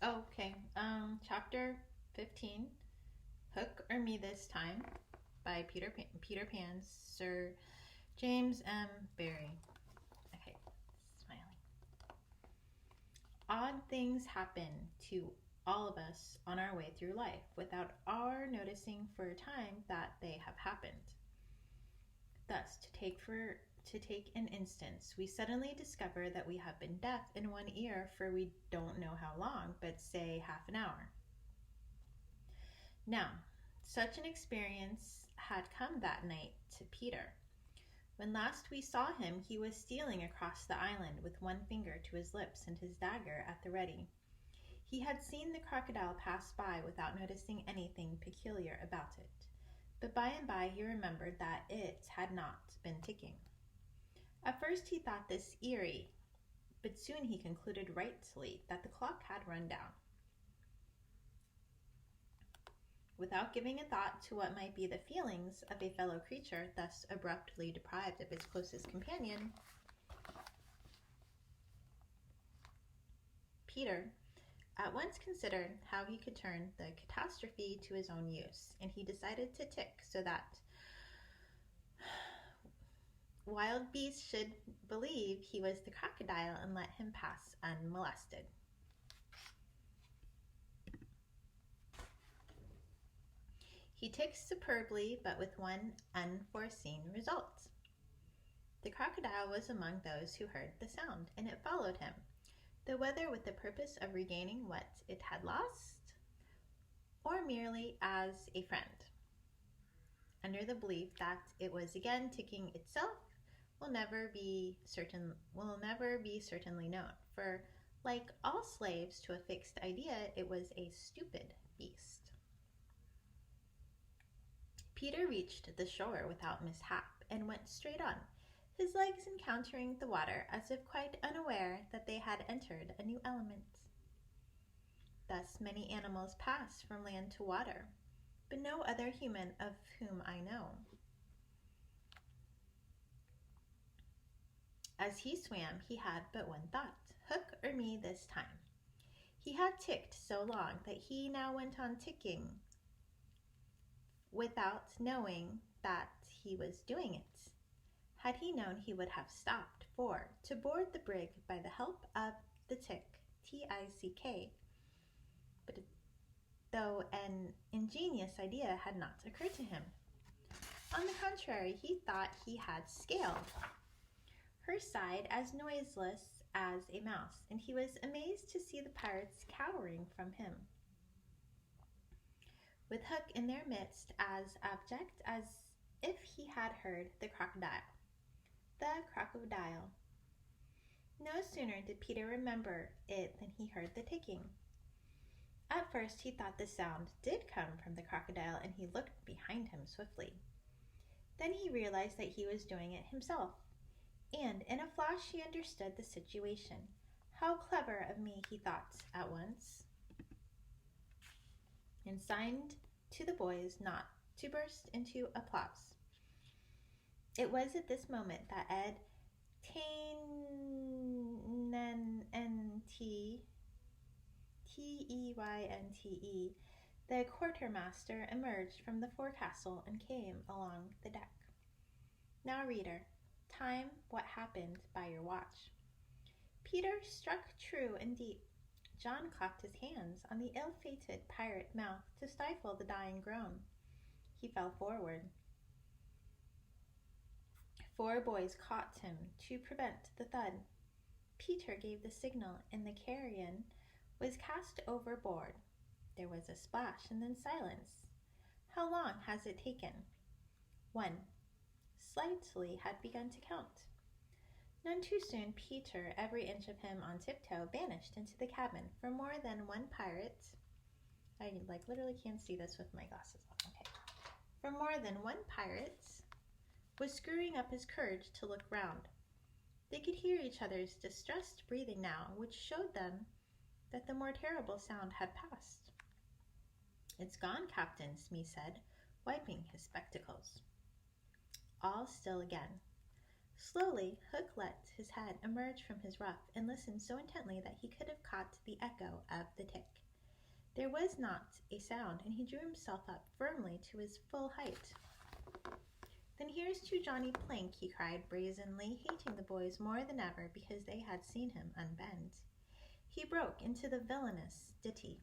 Oh, okay. Chapter 15, Hook or Me This Time by Peter Pan's Sir James M. Barrie. Okay, smiling. Odd things happen to all of us on our way through life without our noticing for a time that they have happened. Thus, to take an instance, we suddenly discover that we have been deaf in one ear for we don't know how long, but say half an hour. Now, such an experience had come that night to Peter. When last we saw him, he was stealing across the island with one finger to his lips and his dagger at the ready. He had seen the crocodile pass by without noticing anything peculiar about it. But by and by he remembered that it had not been ticking. At first he thought this eerie, but soon he concluded rightly that the clock had run down. Without giving a thought to what might be the feelings of a fellow creature thus abruptly deprived of his closest companion, Peter at once considered how he could turn the catastrophe to his own use, and he decided to tick so that wild beasts should believe he was the crocodile and let him pass unmolested. He ticked superbly, but with one unforeseen result. The crocodile was among those who heard the sound, and it followed him, though whether with the purpose of regaining what it had lost, or merely as a friend, under the belief that it was again ticking itself, will never be certainly known, for like all slaves to a fixed idea, it was a stupid beast. Peter reached the shore without mishap and went straight on, his legs encountering the water as if quite unaware that they had entered a new element. Thus many animals pass from land to water, but no other human of whom I know. As he swam, he had but one thought, Hook or me this time. He had ticked so long that he now went on ticking without knowing that he was doing it. Had he known, he would have stopped, for to board the brig by the help of the tick, T-I-C-K, but though an ingenious idea had not occurred to him. On the contrary, he thought he had scaled her side as noiseless as a mouse, and he was amazed to see the pirates cowering from him, with Hook in their midst as abject as if he had heard the crocodile. The crocodile. No sooner did Peter remember it than he heard the ticking. At first he thought the sound did come from the crocodile, and he looked behind him swiftly. Then he realized that he was doing it himself, and in a flash he understood the situation. How clever of me, he thought at once, and signed to the boys not to burst into applause. It was at this moment that Ed Teynte, the quartermaster, emerged from the forecastle and came along the deck. Now, reader, time what happened by your watch. Peter struck true and deep. John clapped his hands on the ill-fated pirate mouth to stifle the dying groan. He fell forward. 4 boys caught him to prevent the thud. Peter gave the signal, and the carrion was cast overboard. There was a splash, and then silence. How long has it taken? 1. Slightly had begun to count. None too soon, Peter, every inch of him on tiptoe, vanished into the cabin. For more than one pirate, I literally can't see this with my glasses on. Okay. For more than one pirate was screwing up his courage to look round. They could hear each other's distressed breathing now, which showed them that the more terrible sound had passed. It's gone, Captain, Smee said, wiping his spectacles. All still again. Slowly, Hook let his head emerge from his ruff and listened so intently that he could have caught the echo of the tick. There was not a sound, and he drew himself up firmly to his full height. "Then here's to Johnny Plank," he cried brazenly, hating the boys more than ever because they had seen him unbend. He broke into the villainous ditty.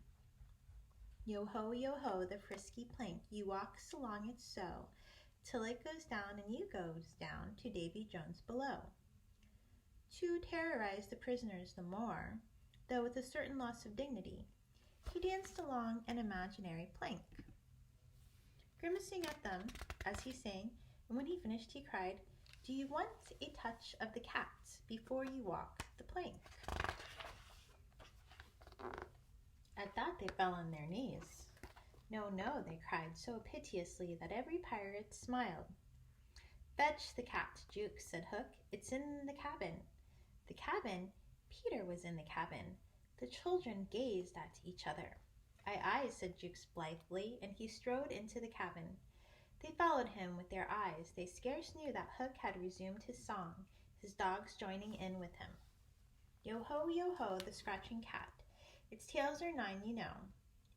Yo ho, the frisky plank, you walks along it so, till it goes down and you goes down to Davy Jones below. To terrorize the prisoners the more, though with a certain loss of dignity, he danced along an imaginary plank, grimacing at them as he sang, and when he finished he cried, "Do you want a touch of the cat before you walk the plank?" At that they fell on their knees. "No, no," they cried so piteously that every pirate smiled. "Fetch the cat, Jukes," said Hook. "It's in the cabin." The cabin? Peter was in the cabin. The children gazed at each other. "Aye, aye," said Jukes blithely, and he strode into the cabin. They followed him with their eyes. They scarce knew that Hook had resumed his song, his dogs joining in with him. Yo ho, the scratching cat. Its tails are 9, you know,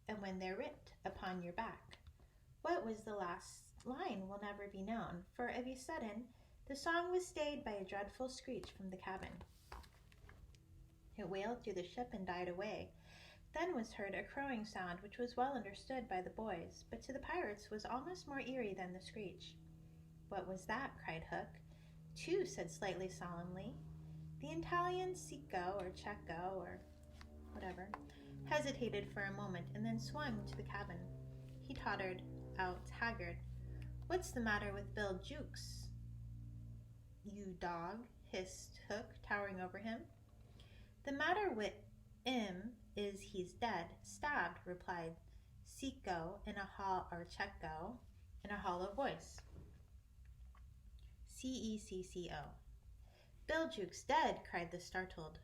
and when they're ripped upon your back. What was the last line will never be known, for of a sudden the song was stayed by a dreadful screech from the cabin. It wailed through the ship and died away. Then was heard a crowing sound which was well understood by the boys, but to the pirates was almost more eerie than the screech. "What was that?" cried Hook. "Two," said Slightly solemnly. The Italian Cecco or Cecco or whatever hesitated for a moment and then swung to the cabin. He tottered out haggard. "What's the matter with Bill Jukes, you dog?" hissed Hook, towering over him. "The matter with 'im is he's dead, stabbed," replied Cecco in a Cecco in a hollow voice. Cecco. "Bill Jukes dead!" cried the startled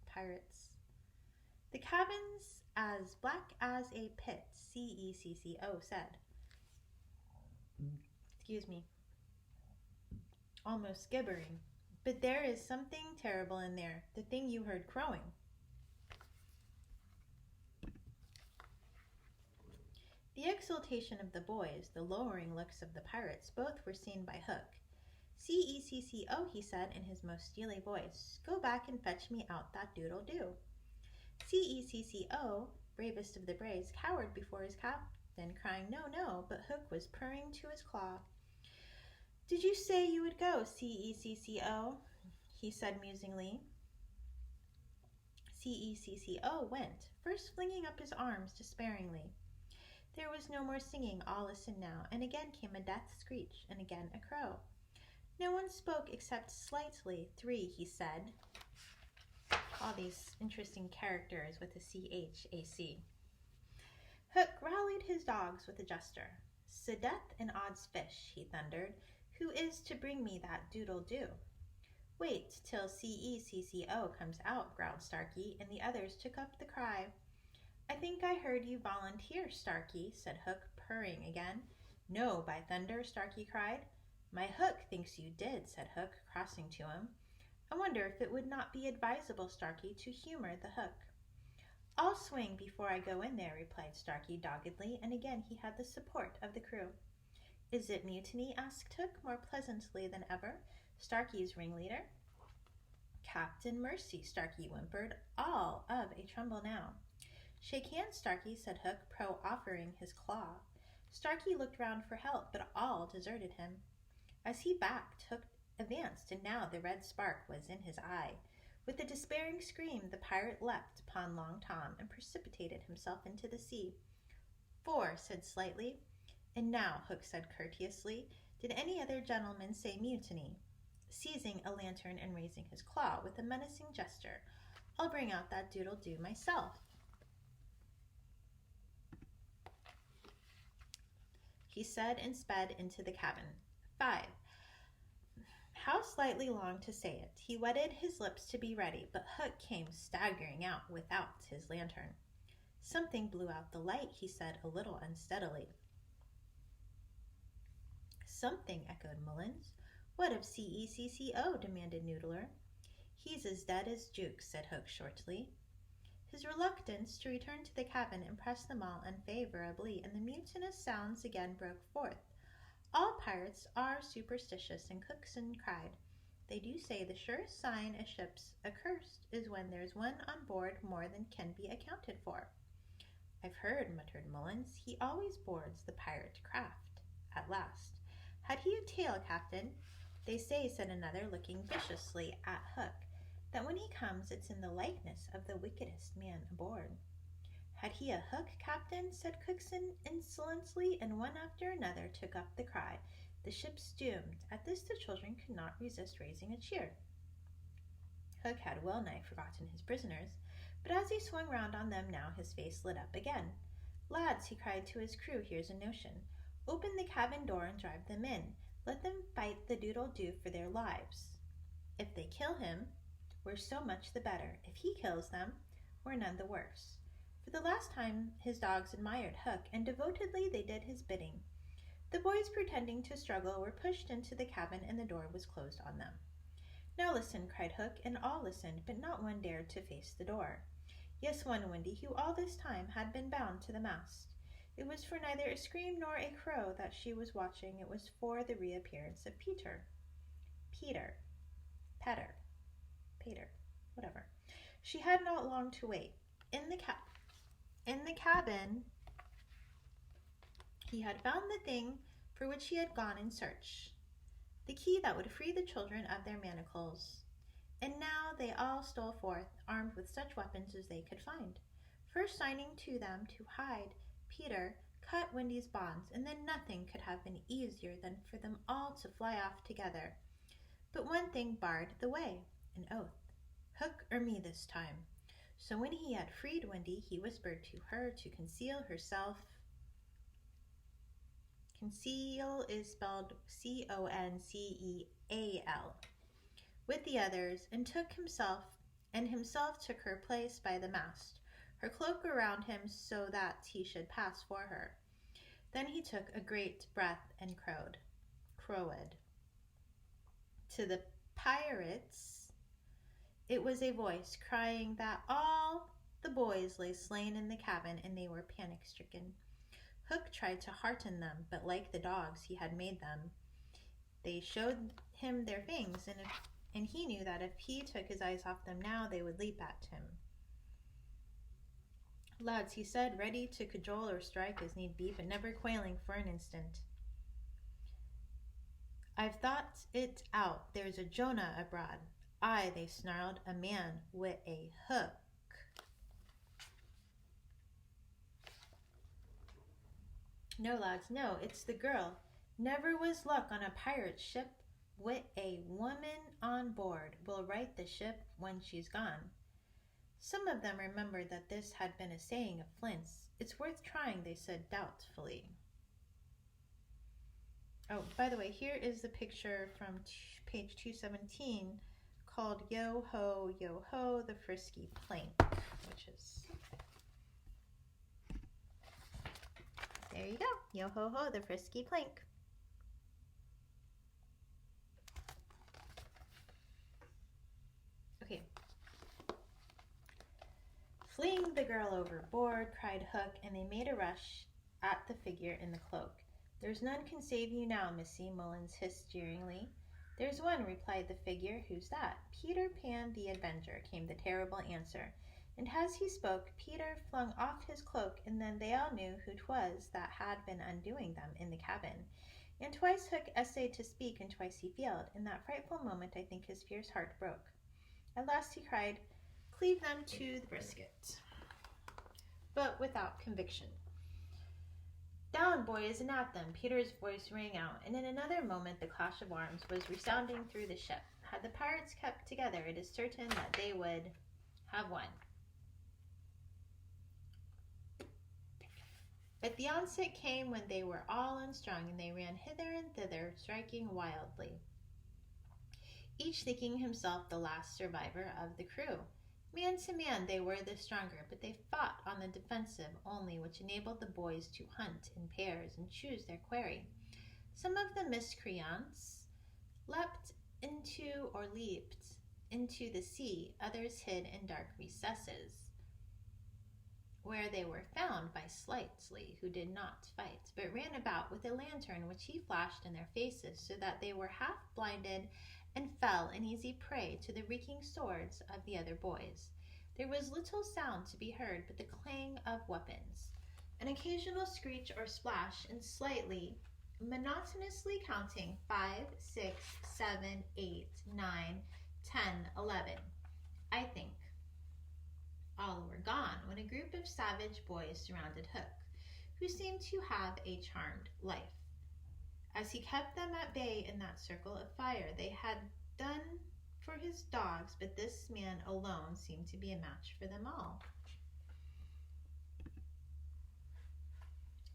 pirates. "The cabin's as black as a pit," Cecco said. Excuse me. Almost gibbering. "But there is something terrible in there, the thing you heard crowing." The exultation of the boys, the lowering looks of the pirates, both were seen by Hook. "Cecco," he said in his most steely voice, "go back and fetch me out that doodle-doo." Cecco, bravest of the braves, cowered before his captain, crying, "No, no," but Hook was purring to his claw. "Did you say you would go, Cecco?" he said musingly. Cecco went, first flinging up his arms despairingly. There was no more singing. All listened now, and again came a death screech, and again a crow. No one spoke except Slightly. "3," he said. All these interesting characters with a CHAC. Hook rallied his dogs with a gesture. "'Sdeath and odds fish," he thundered. "Who is to bring me that doodle-doo?" "Wait till Cecco comes out," growled Starkey, and the others took up the cry. "I think I heard you volunteer, Starkey," said Hook, purring again. "No, by thunder," Starkey cried. "My Hook thinks you did," said Hook, crossing to him. "I wonder if it would not be advisable, Starkey, to humor the Hook." "I'll swing before I go in there," replied Starkey doggedly, and again he had the support of the crew. "Is it mutiny?" asked Hook, more pleasantly than ever, Starkey's ringleader. "Captain Mercy," Starkey whimpered, all of a tremble now. "Shake hands, Starkey," said Hook, offering his claw. Starkey looked round for help, but all deserted him. As he backed, Hook advanced, and now the red spark was in his eye. With a despairing scream, the pirate leapt upon Long Tom and precipitated himself into the sea. "4," said Slightly. "And now," Hook said courteously, "did any other gentleman say mutiny?" Seizing a lantern and raising his claw with a menacing gesture, "I'll bring out that doodle-doo myself." He said and sped into the cabin. 5. How Slightly longed to say it. He wetted his lips to be ready, but Hook came staggering out without his lantern. "Something blew out the light," he said a little unsteadily. "Something," echoed Mullins. What of Cecco? Demanded Noodler. He's as dead as Jukes, said Hook shortly. His reluctance to return to the cabin impressed them all unfavorably, and the mutinous sounds again broke forth. All pirates are superstitious, and Cookson cried, They do say the surest sign a ship's accursed is when there's one on board more than can be accounted for. I've heard, muttered Mullins, he always boards the pirate craft. At last. Had he a tail, Captain? They say, said another, looking viciously at Hook, that when he comes it's in the likeness of the wickedest man aboard. Had he a hook, Captain? Said Cookson insolently, and one after another took up the cry, The ship's doomed. At this the children could not resist raising a cheer. Hook had well nigh forgotten his prisoners, but as he swung round on them now his face lit up again. Lads, he cried to his crew, here's a notion. Open the cabin door and drive them in. Let them fight the doodle-doo for their lives. If they kill him, we're so much the better. If he kills them, we're none the worse. For the last time his dogs admired Hook, and devotedly they did his bidding. The boys, pretending to struggle, were pushed into the cabin, and the door was closed on them. Now listen, cried Hook, and all listened, but not one dared to face the door. Yes, one, Wendy, who all this time had been bound to the mast. It was for neither a scream nor a crow that she was watching. It was for the reappearance of Peter, whatever. She had not long to wait. In the cabin, he had found the thing for which he had gone in search, the key that would free the children of their manacles. And now they all stole forth, armed with such weapons as they could find. First signing to them to hide, Peter cut Wendy's bonds, and then nothing could have been easier than for them all to fly off together. But one thing barred the way, an oath. Hook or me this time. So when he had freed Wendy, he whispered to her to conceal herself. Conceal is spelled Conceal, with the others, and himself took her place by the mast, her cloak around him so that he should pass for her. Then he took a great breath and crowed. To the pirates, it was a voice crying that all the boys lay slain in the cabin, and they were panic-stricken. Hook tried to hearten them, but like the dogs he had made them, they showed him their fangs, and he knew that if he took his eyes off them now, they would leap at him. Lads, he said, ready to cajole or strike as need be, but never quailing for an instant. I've thought it out. There's a Jonah abroad. Aye, they snarled, a man with a hook. No, lads, no, it's the girl. Never was luck on a pirate ship with a woman on board. We'll right the ship when she's gone. Some of them remembered that this had been a saying of Flint's. It's worth trying, they said doubtfully. Oh, by the way, here is the picture from page 217 called Yo Ho, the Frisky Plank, which is... There you go. Yo ho ho, the frisky plank. Okay. Fling the girl overboard, cried Hook, and they made a rush at the figure in the cloak. There's none can save you now, missy, Mullins hissed jeeringly. There's one, replied the figure. Who's that? Peter Pan the Avenger, came the terrible answer. And as he spoke, Peter flung off his cloak, and then they all knew who 'twas that had been undoing them in the cabin. And twice Hook essayed to speak, and twice he failed. In that frightful moment, I think his fierce heart broke. At last he cried, Cleave them to the brisket, but without conviction. Down, boys, and at them, Peter's voice rang out, and in another moment the clash of arms was resounding through the ship. Had the pirates kept together, it is certain that they would have won. But the onset came when they were all unstrung, and they ran hither and thither, striking wildly, each thinking himself the last survivor of the crew. Man to man they were the stronger, but they fought on the defensive only, which enabled the boys to hunt in pairs and choose their quarry. Some of the miscreants leapt into the sea, others hid in dark recesses, where they were found by Slightly, who did not fight, but ran about with a lantern which he flashed in their faces, so that they were half blinded and fell an easy prey to the reeking swords of the other boys. There was little sound to be heard but the clang of weapons, an occasional screech or splash, and Slightly, monotonously counting 5, 6, 7, 8, 9, 10, 11, I think. All were gone when a group of savage boys surrounded Hook, who seemed to have a charmed life. As he kept them at bay in that circle of fire, they had done for his dogs, but this man alone seemed to be a match for them all.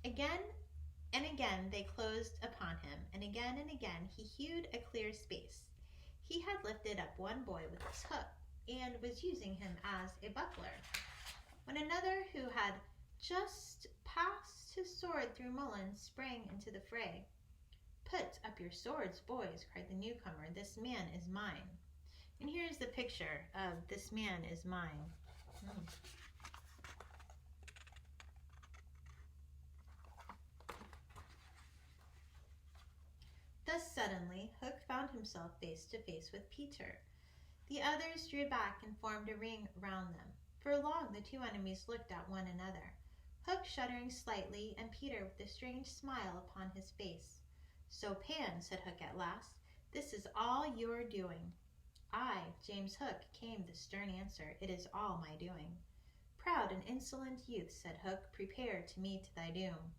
Again and again they closed upon him, and again he hewed a clear space. He had lifted up one boy with his hook, and was using him as a buckler, when another who had just passed his sword through Mullins sprang into the fray. "Put up your swords, boys," cried the newcomer. "This man is mine." And here's the picture of "this man is mine." Thus suddenly Hook found himself face to face with Peter. The others drew back and formed a ring round them. For long the two enemies looked at one another, Hook shuddering slightly, and Peter with a strange smile upon his face. "So, Pan," said Hook at last, "this is all your doing." "Aye, James Hook," came the stern answer, "it is all my doing." "Proud and insolent youth," said Hook, "prepare to meet thy doom."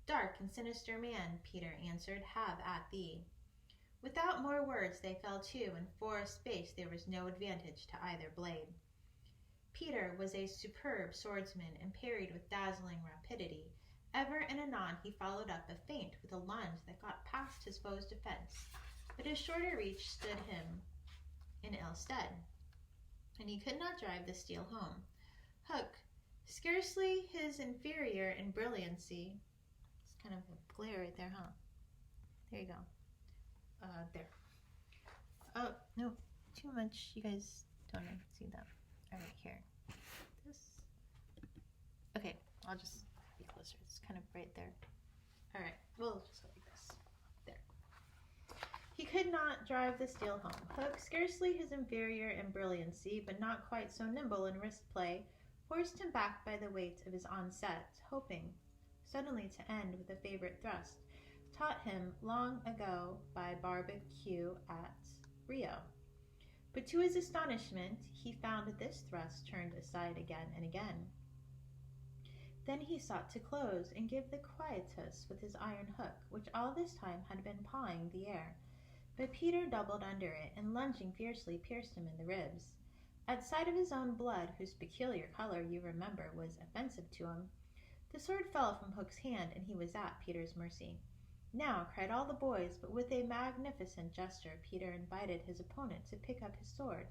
"Dark and sinister man," Peter answered, "have at thee." Without more words they fell to, and for a space there was no advantage to either blade. Peter was a superb swordsman, and parried with dazzling rapidity. Ever and anon he followed up a feint with a lunge that got past his foe's defense, but his shorter reach stood him in ill stead, and he could not drive the steel home. Hook, scarcely his inferior in brilliancy, it's kind of a glare right there, huh? There you go. There. Oh, no, too much. You guys don't see that. All right, here. This. Okay, I'll just be closer. It's kind of right there. All right, we'll just go like this. There. He could not drive the steel home. Hook, scarcely his inferior in brilliancy, but not quite so nimble in wrist play, forced him back by the weight of his onset, hoping suddenly to end with a favorite thrust, taught him long ago by barbecue at Rio. But to his astonishment, he found this thrust turned aside again and again. Then he sought to close and give the quietus with his iron hook, which all this time had been pawing the air. But Peter doubled under it, and lunging fiercely pierced him in the ribs. At sight of his own blood, whose peculiar color, you remember, was offensive to him, the sword fell from Hook's hand, and he was at Peter's mercy. "Now," cried all the boys, but with a magnificent gesture Peter invited his opponent to pick up his sword.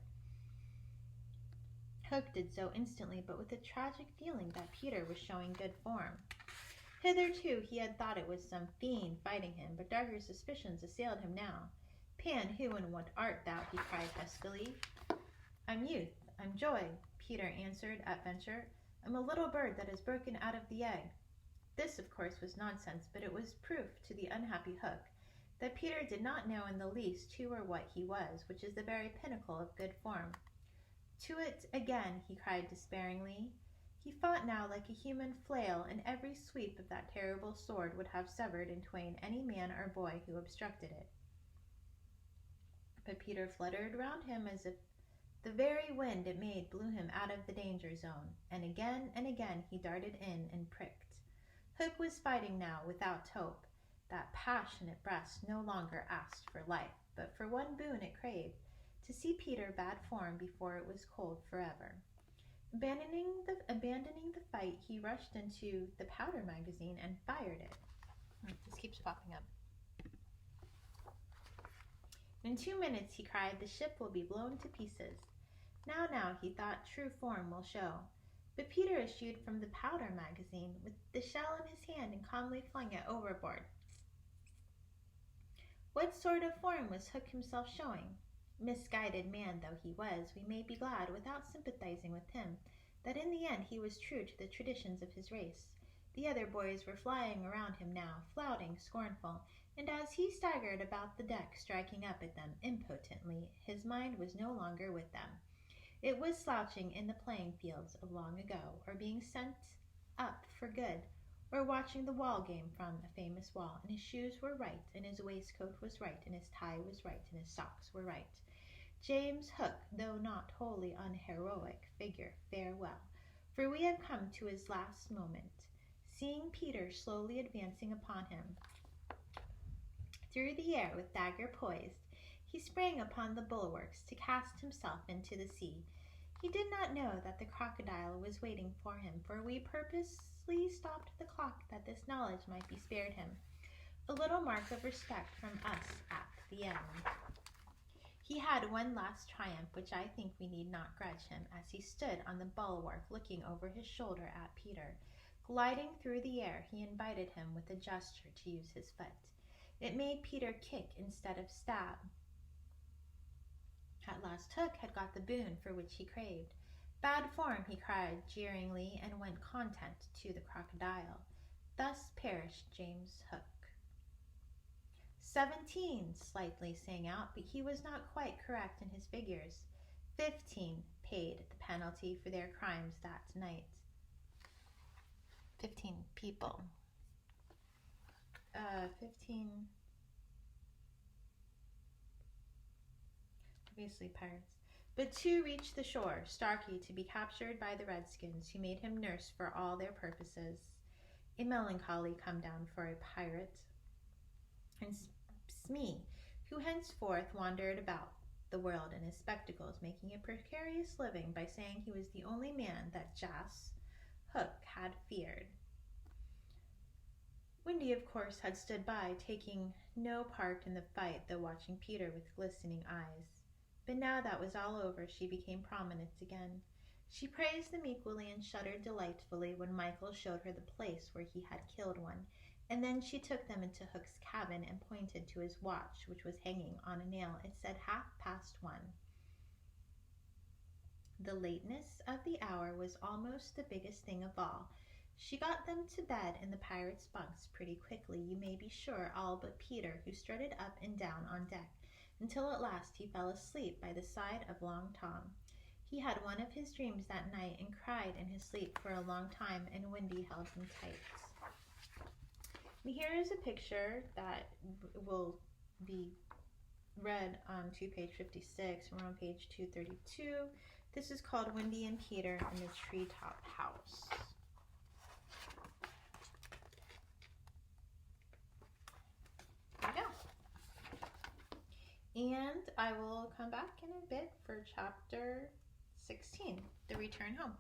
Hook did so instantly, but with a tragic feeling that Peter was showing good form. Hitherto he had thought it was some fiend fighting him, but darker suspicions assailed him now. "Pan, who and what art thou?" he cried huskily. "I'm youth, I'm joy," Peter answered at venture. "I'm a little bird that has broken out of the egg." This, of course, was nonsense, but it was proof to the unhappy Hook that Peter did not know in the least who or what he was, which is the very pinnacle of good form. "To it again," he cried despairingly. He fought now like a human flail, and every sweep of that terrible sword would have severed in twain any man or boy who obstructed it. But Peter fluttered round him as if the very wind it made blew him out of the danger zone, and again he darted in and pricked. Hook was fighting now without hope. That passionate breast no longer asked for life, but for one boon it craved, to see Peter bad form before it was cold forever. Abandoning the fight, he rushed into the powder magazine and fired it. This keeps popping up. In 2 minutes, he cried, "the ship will be blown to pieces." Now, he thought, true form will show. But Peter issued from the powder magazine with the shell in his hand and calmly flung it overboard. What sort of form was Hook himself showing? Misguided man though he was, we may be glad, without sympathizing with him, that in the end he was true to the traditions of his race. The other boys were flying around him now, flouting, scornful, and as he staggered about the deck, striking up at them impotently, his mind was no longer with them. It was slouching in the playing fields of long ago, or being sent up for good, or watching the wall game from a famous wall, and his shoes were right, and his waistcoat was right, and his tie was right, and his socks were right. James Hook, though not wholly unheroic figure, farewell, for we have come to his last moment. Seeing Peter slowly advancing upon him through the air with dagger poised, he sprang upon the bulwarks to cast himself into the sea. He did not know that the crocodile was waiting for him, for we purposely stopped the clock that this knowledge might be spared him. A little mark of respect from us at the end. He had one last triumph, which I think we need not grudge him, as he stood on the bulwark looking over his shoulder at Peter. Gliding through the air, he invited him with a gesture to use his foot. It made Peter kick instead of stab. At last Hook had got the boon for which he craved. Bad form, he cried jeeringly, and went content to the crocodile. Thus perished James Hook. 17, slightly sang out, but he was not quite correct in his figures. 15 paid the penalty for their crimes that night. 15 people. 15... obviously pirates. But 2 reached the shore, Starkey to be captured by the Redskins, who made him nurse for all their purposes. A melancholy come down for a pirate. And Smee, who henceforth wandered about the world in his spectacles, making a precarious living by saying he was the only man that Jas Hook had feared. Windy, of course, had stood by, taking no part in the fight, though watching Peter with glistening eyes. But now that was all over, she became prominent again. She praised them equally and shuddered delightfully when Michael showed her the place where he had killed one, and then she took them into Hook's cabin and pointed to his watch, which was hanging on a nail. It said 1:30. The lateness of the hour was almost the biggest thing of all. She got them to bed in the pirates' bunks pretty quickly, you may be sure, all but Peter, who strutted up and down on deck, until at last he fell asleep by the side of Long Tom. He had one of his dreams that night and cried in his sleep for a long time, and Windy held him tight. And here is a picture that will be read on page 56. We're on page 232. This is called Windy and Peter in the Treetop House. There we go. And I will come back in a bit for chapter 16, The Return Home.